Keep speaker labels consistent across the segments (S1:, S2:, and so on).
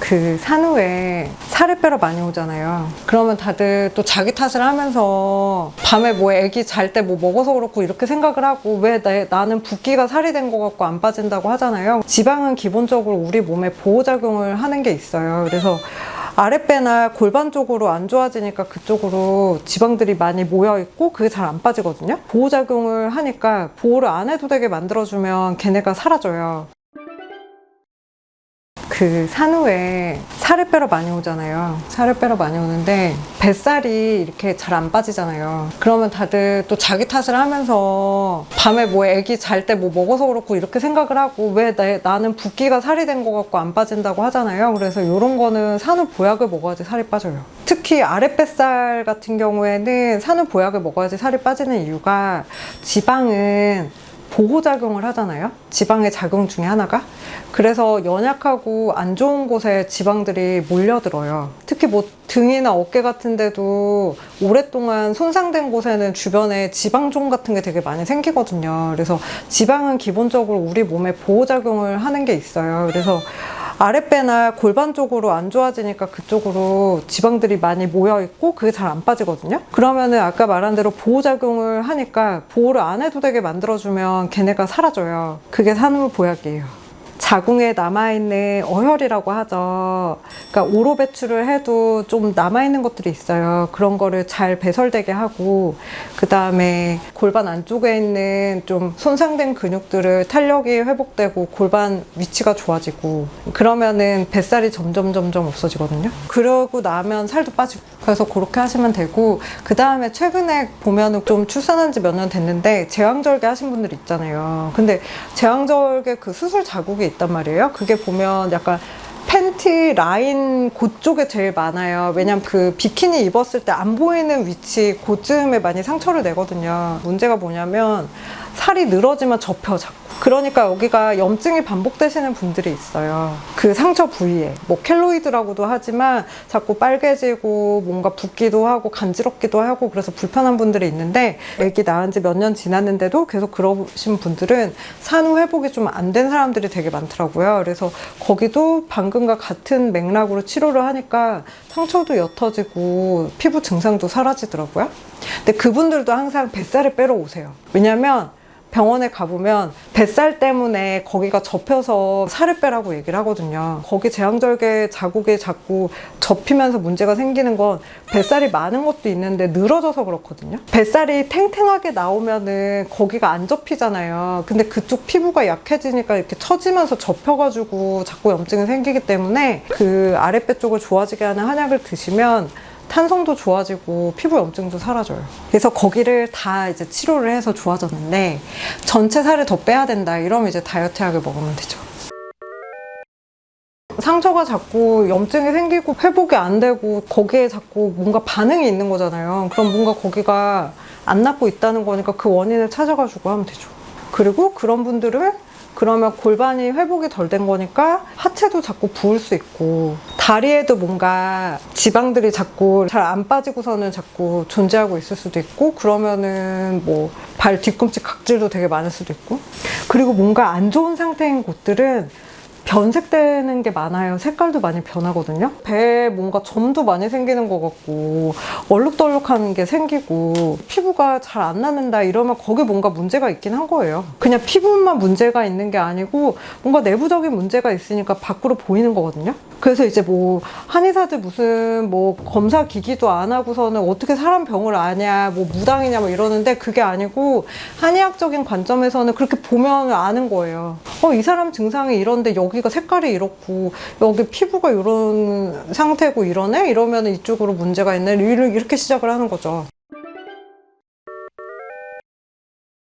S1: 그 산후에 살을 빼러 많이 오잖아요. 그러면 다들 또 자기 탓을 하면서 밤에 뭐 애기 잘 때 뭐 먹어서 그렇고 이렇게 생각을 하고 왜 나는 붓기가 살이 된 것 같고 안 빠진다고 하잖아요. 지방은 기본적으로 우리 몸에 보호작용을 하는 게 있어요. 그래서 아랫배나 골반 쪽으로 안 좋아지니까 그쪽으로 지방들이 많이 모여있고 그게 잘 안 빠지거든요. 보호작용을 하니까 보호를 안 해도 되게 만들어주면 걔네가 사라져요. 그 산후에 살을 빼러 많이 오잖아요. 살을 빼러 많이 오는데 뱃살이 이렇게 잘 안 빠지잖아요. 그러면 다들 또 자기 탓을 하면서 밤에 뭐 애기 잘 때 뭐 먹어서 그렇고 이렇게 생각을 하고 왜 나는 붓기가 살이 된 것 같고 안 빠진다고 하잖아요. 그래서 이런 거는 산후 보약을 먹어야지 살이 빠져요. 특히 아랫뱃살 같은 경우에는 산후 보약을 먹어야지 살이 빠지는 이유가 지방은 보호작용을 하잖아요. 지방의 작용 중에 하나가. 그래서 연약하고 안 좋은 곳에 지방들이 몰려들어요. 특히 뭐 등이나 어깨 같은 데도 오랫동안 손상된 곳에는 주변에 지방종 같은 게 되게 많이 생기거든요. 그래서 지방은 기본적으로 우리 몸에 보호작용을 하는 게 있어요. 그래서 아랫배나 골반 쪽으로 안 좋아지니까 그쪽으로 지방들이 많이 모여있고 그게 잘 안 빠지거든요. 그러면은 아까 말한 대로 보호작용을 하니까 보호를 안 해도 되게 만들어주면 걔네가 사라져요. 그게 산후 보약이에요. 자궁에 남아있는 어혈이라고 하죠. 그러니까 오로 배출을 해도 좀 남아있는 것들이 있어요. 그런 거를 잘 배설되게 하고, 그 다음에 골반 안쪽에 있는 좀 손상된 근육들을 탄력이 회복되고 골반 위치가 좋아지고, 그러면은 뱃살이 점점 없어지거든요. 그러고 나면 살도 빠지고. 그래서 그렇게 하시면 되고, 그 다음에 최근에 보면은 좀 출산한 지 몇 년 됐는데 제왕절개 하신 분들 있잖아요. 근데 제왕절개 그 수술 자국이 있단 말이에요. 그게 보면 약간 팬티 라인 그쪽에 제일 많아요. 왜냐면 그 비키니 입었을 때 안 보이는 위치 그쯤에 많이 상처를 내거든요. 문제가 뭐냐면 살이 늘어지면 접혀 자꾸. 그러니까 여기가 염증이 반복되시는 분들이 있어요. 그 상처 부위에 뭐 켈로이드라고도 하지만 자꾸 빨개지고 뭔가 붓기도 하고 간지럽기도 하고 그래서 불편한 분들이 있는데, 애기 낳은 지 몇 년 지났는데도 계속 그러신 분들은 산후 회복이 좀 안 된 사람들이 되게 많더라고요. 그래서 거기도 방금과 같은 맥락으로 치료를 하니까 상처도 옅어지고 피부 증상도 사라지더라고요. 근데 그분들도 항상 뱃살을 빼러 오세요. 왜냐면 병원에 가보면 뱃살 때문에 거기가 접혀서 살을 빼라고 얘기를 하거든요. 거기 제왕절개 자국에 자꾸 접히면서 문제가 생기는 건 뱃살이 많은 것도 있는데 늘어져서 그렇거든요. 뱃살이 탱탱하게 나오면은 거기가 안 접히잖아요. 근데 그쪽 피부가 약해지니까 이렇게 처지면서 접혀가지고 자꾸 염증이 생기기 때문에 그 아랫배 쪽을 좋아지게 하는 한약을 드시면 탄성도 좋아지고 피부 염증도 사라져요. 그래서 거기를 다 이제 치료를 해서 좋아졌는데 전체 살을 더 빼야 된다 이러면 이제 다이어트 약을 먹으면 되죠. 상처가 자꾸 염증이 생기고 회복이 안 되고 거기에 자꾸 뭔가 반응이 있는 거잖아요. 그럼 뭔가 거기가 안 낫고 있다는 거니까 그 원인을 찾아가지고 하면 되죠. 그리고 그런 분들은 그러면 골반이 회복이 덜 된 거니까 하체도 자꾸 부을 수 있고, 다리에도 뭔가 지방들이 자꾸 잘 안 빠지고서는 자꾸 존재하고 있을 수도 있고, 그러면은 뭐 발 뒤꿈치 각질도 되게 많을 수도 있고, 그리고 뭔가 안 좋은 상태인 곳들은 변색되는 게 많아요. 색깔도 많이 변하거든요. 배에 뭔가 점도 많이 생기는 것 같고 얼룩덜룩한 게 생기고 피부가 잘 안 낫는다 이러면 거기 뭔가 문제가 있긴 한 거예요. 그냥 피부만 문제가 있는 게 아니고 뭔가 내부적인 문제가 있으니까 밖으로 보이는 거거든요. 그래서 이제 뭐 한의사들 무슨 뭐 검사 기기도 안 하고서는 어떻게 사람 병을 아냐, 뭐 무당이냐 뭐 이러는데 그게 아니고 한의학적인 관점에서는 그렇게 보면 아는 거예요. 이 사람 증상이 이런데 여기가 색깔이 이렇고 여기 피부가 이런 상태고 이러네? 이러면 이쪽으로 문제가 있네? 이렇게 시작을 하는 거죠.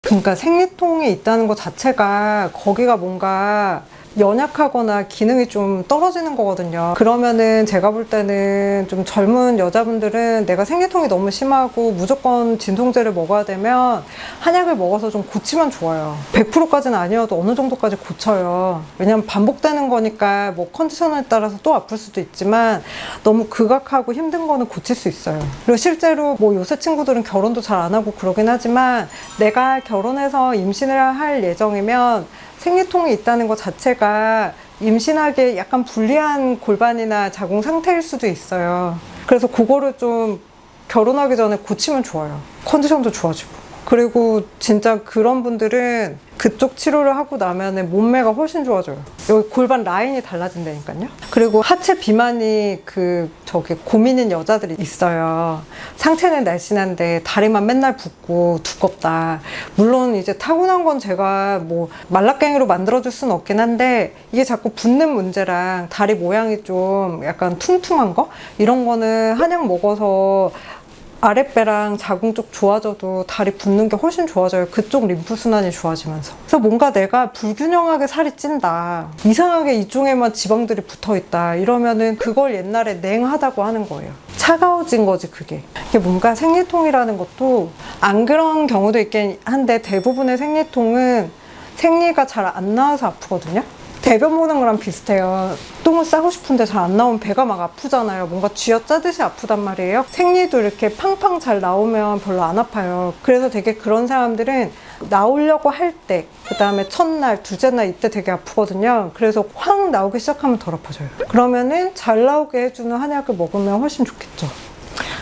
S1: 그러니까 생리통이 있다는 것 자체가 거기가 뭔가 연약하거나 기능이 좀 떨어지는 거거든요. 그러면은 제가 볼 때는 좀 젊은 여자분들은 내가 생리통이 너무 심하고 무조건 진통제를 먹어야 되면 한약을 먹어서 좀 고치면 좋아요. 100%까지는 아니어도 어느 정도까지 고쳐요. 왜냐면 반복되는 거니까 뭐 컨디션에 따라서 또 아플 수도 있지만 너무 극악하고 힘든 거는 고칠 수 있어요. 그리고 실제로 뭐 요새 친구들은 결혼도 잘 안 하고 그러긴 하지만 내가 결혼해서 임신을 할 예정이면 생리통이 있다는 것 자체가 임신하기에 약간 불리한 골반이나 자궁 상태일 수도 있어요. 그래서 그거를 좀 결혼하기 전에 고치면 좋아요. 컨디션도 좋아지고. 그리고 진짜 그런 분들은 그쪽 치료를 하고 나면은 몸매가 훨씬 좋아져요. 여기 골반 라인이 달라진다니까요. 그리고 하체 비만이 고민인 여자들이 있어요. 상체는 날씬한데 다리만 맨날 붓고 두껍다. 물론 이제 타고난 건 제가 뭐 말라깽이로 만들어줄 수는 없긴 한데 이게 자꾸 붓는 문제랑 다리 모양이 좀 약간 퉁퉁한 거? 이런 거는 한약 먹어서 아랫배랑 자궁 쪽 좋아져도 다리 붓는 게 훨씬 좋아져요. 그쪽 림프순환이 좋아지면서. 그래서 뭔가 내가 불균형하게 살이 찐다. 이상하게 이쪽에만 지방들이 붙어 있다. 이러면은 그걸 옛날에 냉하다고 하는 거예요. 차가워진 거지, 그게. 이게 뭔가 생리통이라는 것도 안 그런 경우도 있긴 한데 대부분의 생리통은 생리가 잘 안 나와서 아프거든요. 대변 보는 거랑 비슷해요. 똥을 싸고 싶은데 잘 안 나오면 배가 막 아프잖아요. 뭔가 쥐어짜듯이 아프단 말이에요. 생리도 이렇게 팡팡 잘 나오면 별로 안 아파요. 그래서 되게 그런 사람들은 나오려고 할 때, 그 다음에 첫날, 둘째 날 이때 되게 아프거든요. 그래서 확 나오기 시작하면 덜 아파져요. 그러면은 잘 나오게 해주는 한약을 먹으면 훨씬 좋겠죠.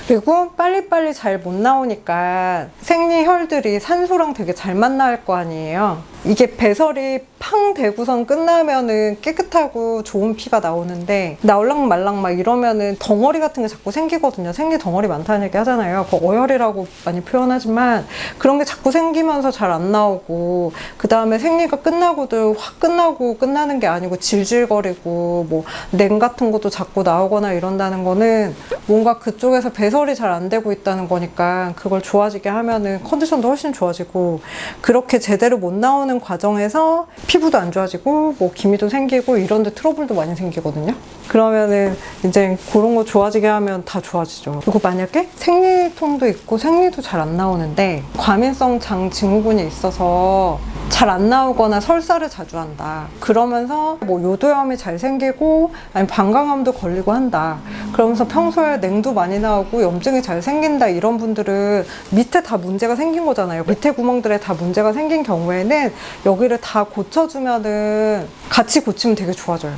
S1: 그리고 빨리빨리 잘 못 나오니까 생리혈들이 산소랑 되게 잘 만날 거 아니에요. 이게 배설이 팡 되고선 끝나면은 깨끗하고 좋은 피가 나오는데 나올랑 말랑 막 이러면은 덩어리 같은 게 자꾸 생기거든요. 생리 덩어리 많다는 얘기 하잖아요. 그거 어혈이라고 많이 표현하지만 그런 게 자꾸 생기면서 잘 안 나오고 그 다음에 생리가 끝나고도 확 끝나고 끝나는 게 아니고 질질거리고 뭐 냉 같은 것도 자꾸 나오거나 이런다는 거는 뭔가 그쪽에서 배설이 잘 안 되고 있다는 거니까 그걸 좋아지게 하면은 컨디션도 훨씬 좋아지고 그렇게 제대로 못 나오는 과정에서 피부도 안 좋아지고 뭐 기미도 생기고 이런데 트러블도 많이 생기거든요. 그러면은 이제 그런 거 좋아지게 하면 다 좋아지죠. 그리고 만약에 생리통도 있고 생리도 잘 안 나오는데 과민성 장 증후군이 있어서 잘 안 나오거나 설사를 자주 한다. 그러면서 뭐 요도염이 잘 생기고 아니면 방광암도 걸리고 한다. 그러면서 평소에 냉도 많이 나오고 염증이 잘 생긴다. 이런 분들은 밑에 다 문제가 생긴 거잖아요. 밑에 구멍들에 다 문제가 생긴 경우에는 여기를 다 고쳐주면은 같이 고치면 되게 좋아져요.